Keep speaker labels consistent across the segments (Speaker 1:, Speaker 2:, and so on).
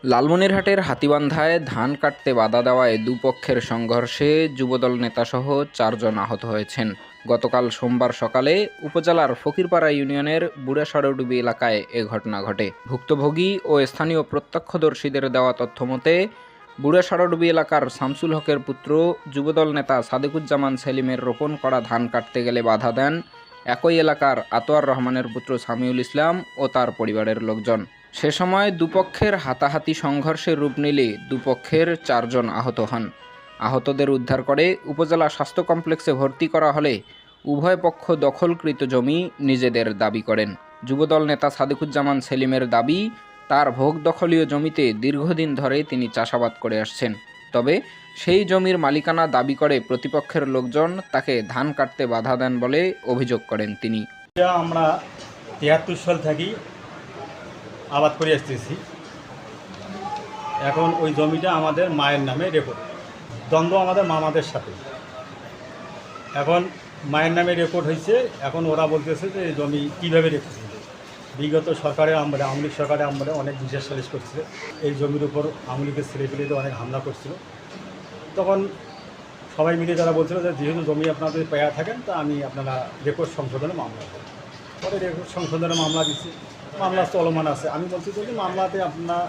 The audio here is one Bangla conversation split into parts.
Speaker 1: লালমনিরহাটের হাতীবান্ধায় ধান কাটতে বাধা দেওয়ায় দুপক্ষের সংঘর্ষে যুবদল নেতাসহ ৪ জন আহত হয়েছেন। গতকাল সোমবার সকালে উপজেলার ফকিরপাড়া ইউনিয়নের বুড়াসারডুবি এলাকায় এ ঘটনা ঘটে। ভুক্তভোগী ও স্থানীয় প্রত্যক্ষদর্শীদের দেওয়া তথ্যমতে বুড়াসারডুবি এলাকার শামসুল হকের পুত্র যুবদল নেতা সাদেকুজ্জামান সেলিমের রোপণ করা ধান কাটতে গেলে বাধা দেন একই এলাকার আতোয়ার রহমানের পুত্র সামিউল ইসলাম ও তার পরিবারের লোকজন। সে সময় দুপক্ষের হাতাহাতি সংঘর্ষের রূপ নিলে দুপক্ষের ৪ জন আহত হন। আহতদের উদ্ধার করে উপজেলা স্বাস্থ্য কমপ্লেক্সে ভর্তি করা হলে উভয় পক্ষ দখলকৃত জমি নিজেদের দাবি করেন। যুবদল নেতা সাদেকুজ্জামান সেলিমের দাবি, তার ভোগ দখলীয় জমিতে দীর্ঘদিন ধরে তিনি চাষাবাদ করে আসছেন। তবে সেই জমির মালিকানা দাবি করে প্রতিপক্ষের লোকজন তাকে ধান কাটতে বাধা দেন বলে অভিযোগ করেন তিনি।
Speaker 2: আমরা ৭৩ সাল থাকি আবাদ করে আসতেছি। এখন ওই জমিটা আমাদের মায়ের নামে রেকর্ড, দ্বন্দ্ব আমাদের মামাদের সাথে। এখন মায়ের নামে রেকর্ড হয়েছে। এখন ওরা বলতেছে যে এই জমি কীভাবে রেকর্ড হয়েছে। বিগত সরকারের আমলে, আওয়ামী লীগ সরকারের আমলে অনেক বিচার সালিশ করছিল। এই জমির উপর আওয়ামী লীগের ছেলেপেলেদের অনেক হামলা করছিল। তখন সবাই মিলে তারা বলছিল যে যেহেতু জমি আপনাদের পেয়ে থাকেন, তা আমি আপনারা রেকর্ড সংশোধনে মামলা করি। পরে রেকর্ড সংশোধনে মামলা দিচ্ছি, মামলা চলমান আছে। আমি বলছি যদি মামলাতে আপনার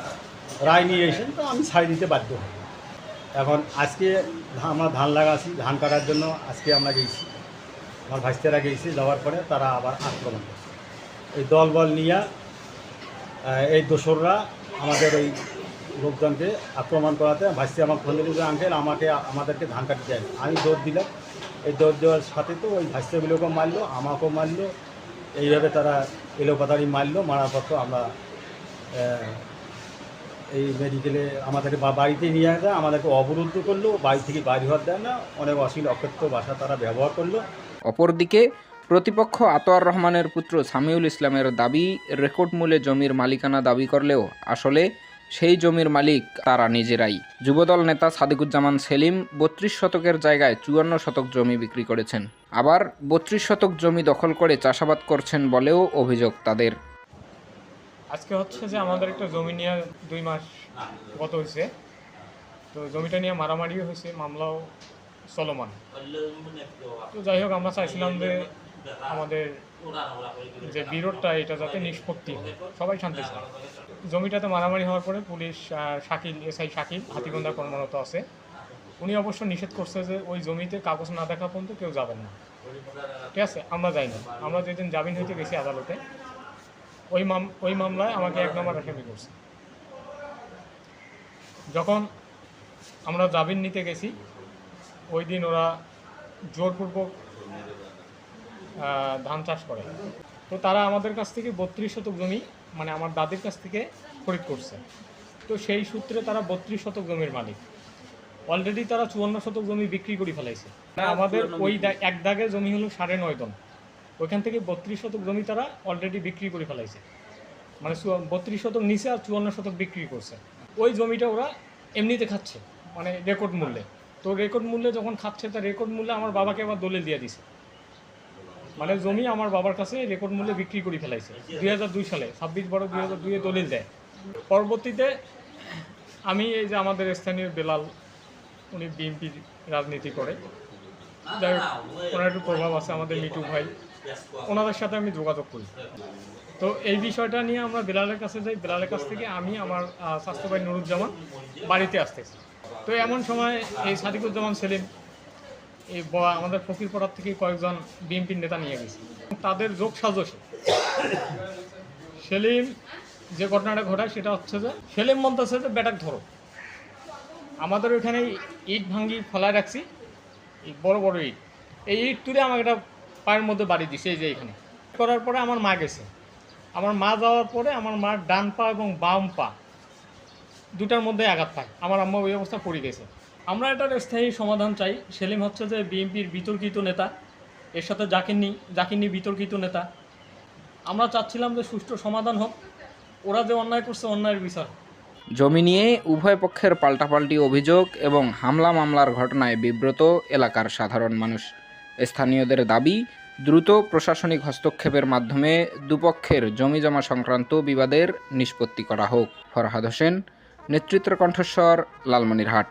Speaker 2: রায় নিয়ে এসেন তো আমি ছাড়ি দিতে বাধ্য হই। এখন আজকে আমরা ধান লাগাচ্ছি, ধান কাটার জন্য আজকে আমরা গেছি, আমার ভাইস্তেরা গেছি। যাওয়ার পরে তারা আবার আক্রমণ করছে। এই দলবল নিয়ে এই দোসররা আমাদের ওই লোকজনকে আক্রমণ করাতে ভাইস্তে আমাকে ফোন দিল যে আঙ্কেল আমাদেরকে ধান কাটতে যায়। আমি দৌড় দিলাম। এই দৌড় দেওয়ার সাথে তো ওই ভাইস্তেগুলোকেও মারলো, আমাকেও মারলো। এইভাবে তারা এলোপাতাড়ি মারলো। মারার পর তো আমরা এই মেডিকেলে আমাদেরকে বাড়িতে নিয়ে যায়, আমাদেরকে অবরুদ্ধ করলো, বাড়ি থেকে বাইরে হওয়ার দেয় না। অনেক অশ্লীল অকথ্য ভাষা তারা ব্যবহার করলো।
Speaker 1: অপরদিকে প্রতিপক্ষ আতোয়ার রহমানের পুত্র সামিউল ইসলামের দাবি, রেকর্ড মূলে জমির মালিকানা দাবি করলেও আসলে সেই জমির মালিক তারা নিজেরাই। যুবদল নেতা সাদেকুজ্জামান সেলিম ৩২ শতকের জায়গায় ৫৪ শতক জমি বিক্রি করেছেন। আবার ৩২ শতক জমি দখল করে চাষাবাদ করছেন বলেও অভিযোগ তাদের।
Speaker 3: আজকে হচ্ছে যে আমাদের একটা জমি নিয়ে ২ মাস গত হয়েছে। তো জমিটা নিয়ে মারামারিও হয়েছে, মামলাও চলমান। তো যাই হোক, আমরা চাইছিলাম যে আমাদের যে বিরোধটা এটা যাতে নিষ্পত্তি হয়, সবাই শান্তি চায়। জমিটাতে মারামারি হওয়ার পরে পুলিশ শাকিল, এসআই শাকিল হাতীবান্ধা কর্মরত আছে। উনি অবশ্য নিষেধ করছে যে ওই জমিতে কাগজ না দেখা পর্যন্ত কেউ যাবেন না। ঠিক আছে, আমরা যাই না। আমরা যেদিন জামিন হইতে গেছি আদালতে, ওই মামলায় আমাকে ১ নম্বর আসামি করছে। যখন আমরা জামিন নিতে গেছি ওই দিন ওরা জোরপূর্বক ধান চাষ করে। তো তারা আমাদের কাছ থেকে ৩২ শতক জমি, মানে আমার দাদির কাছ থেকে খরিদ করছে। তো সেই সূত্রে তারা ৩২ শতক জমির মালিক। অলরেডি তারা ৫৪ শতক জমি বিক্রি করে ফেলাইছে। আমাদের ওই এক দাগে জমি হলো ৯.৫ টন, ওইখান থেকে ৩২ শতক জমি তারা অলরেডি বিক্রি করে ফেলাইছে। মানে ৩২ শতক নিচে আর ৫৪ শতক বিক্রি করছে। ওই জমিটা ওরা এমনিতে খাচ্ছে, মানে রেকর্ড মূল্যে। তো রেকর্ড মূল্যে যখন খাচ্ছে, তা রেকর্ড মূল্যে আমার বাবাকে আবার দলিল দিয়ে দিছে। মানে জমি আমার বাবার কাছে রেকর্ড মূল্যে বিক্রি করে ফেলাইছে ২০০২ সালে, ২৬/১২/২০০২ দলিল দেয়। পরবর্তীতে আমি এই যে আমাদের স্থানীয় বেলাল, উনি বিএনপির রাজনীতি করে, যাই হোক ওনার একটু প্রভাব আছে, আমাদের মিটু ভাই, ওনাদের সাথে আমি যোগাযোগ করি। তো এই বিষয়টা নিয়ে আমরা বেলালের কাছে যাই। বেলালের কাছ থেকে আমি আমার স্বাস্থ্য ভাই নুরুজ্জামান বাড়িতে আসতেছি। তো এমন সময় এই সাদেকুজ্জামান সেলিম এই আমাদের ফকিরপাড়ার থেকে কয়েকজন বিএনপির নেতা নিয়ে গেছে। তাদের যোগ সাজসে সেলিম যে ঘটনাটা ঘটায় সেটা হচ্ছে যে সেলিম বলতেছে যে ব্যাটাক ধরো। আমাদের ওইখানে ইট ভাঙ্গি ফলায় রাখছি, বড় বড় ইট। এই ইট তুলে আমাকে একটা পায়ের মধ্যে বাড়ি দিছে। এই যে এখানে করার পরে আমার মা গেছে। আমার মা যাওয়ার পরে আমার মার ডান পা এবং বাম পা দুটার মধ্যে আঘাত পায়। আমার আম্মা ওই অবস্থা পড়ে গেছে। আমরা এটার স্থায়ী সমাধান চাই। সেলিম হচ্ছে যে বিএনপির বিতর্কিত নেতা, এর সাথে জাকির বিতর্কিত নেতা। আমরা চাচ্ছিলাম যে সুষ্ঠু সমাধান হোক, ওরা যে অন্যায় করছে অন্যায়ের বিচার।
Speaker 1: জমি নিয়ে উভয় পক্ষের পাল্টাপাল্টি অভিযোগ এবং হামলা মামলার ঘটনায় বিব্রত এলাকার সাধারণ মানুষ। স্থানীয়দের দাবি, দ্রুত প্রশাসনিক হস্তক্ষেপের মাধ্যমে দুপক্ষের জমিজমা সংক্রান্ত বিবাদের নিষ্পত্তি করা হোক। ফরহাদ হোসেন, নেতৃত্বের কণ্ঠস্বর, লালমনিরহাট।